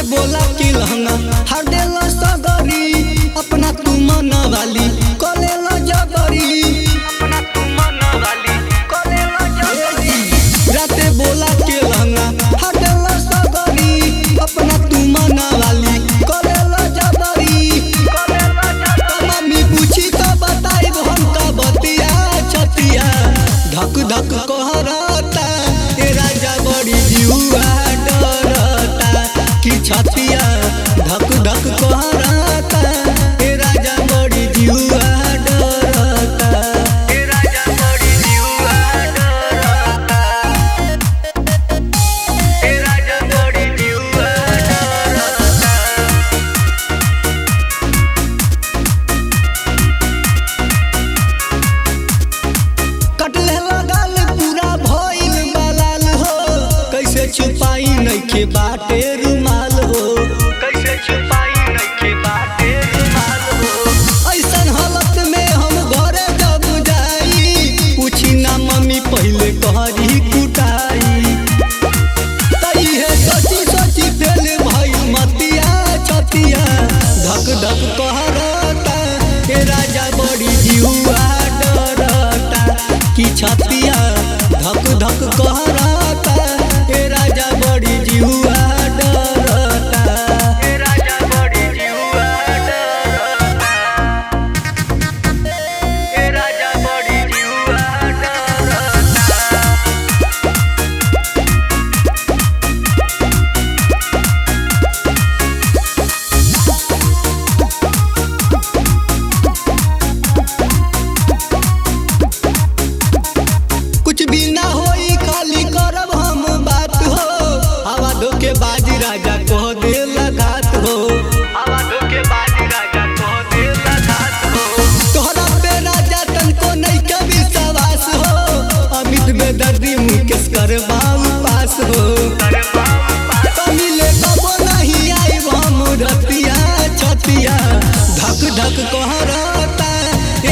जाके बोला कि लहंगा हर देला सगरी अपना तू मन वाली कलेला जबरी अपना तू मन वाली कलेला जबरी जाके बोला कि लहंगा हर देला सगरी अपना तू मन वाली कलेला जबरी मम्मी पूछी तो बताई हम का बतिया छतिया धक धक कहरता ए राजा बड़ी जुआ की छतिया धक धक कहरता ए राजा बड़ी जुआ डरता ए राजा बड़ी जुआ डरता ए राजा बड़ी जुआ डरता कटले लगाल पूरा भइल बलाल हो कैसे छुपाई नइखे बाटे रुमाल हो कैसे छुपाई नइखे बाटे रुमाल हो ऐसन हालत में हम घरे जब जाई पूछी ना मम्मी पहले कहरी कुटाई तई है सोची सोची फेल भाई मतिया छतिया धक धक कहरता ए राजा बड़ी जुआ डरता की छतिया धक धक कहरता ए राजा बड़ी जुआ डरता ए राजा बड़ी जुआ डरता ए राजा बड़ी जुआ डरता कुछ भी ना होई खाली करब हम बात हो हवा धोके बाजी राजा कह दे लगात हो हवा धोके बाजी राजा कह दे लगात हो तोहरा पे राजा तनको नहीं के विश्वास हो अमित में दर्दी मुकेश करबाऊ पास हो मिले कबो नहीं आई हम रतिया छतिया धक धक कहरता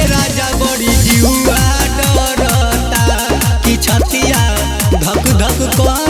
ए राजा बड़ी जुआ डरता की छतिया धक धक कह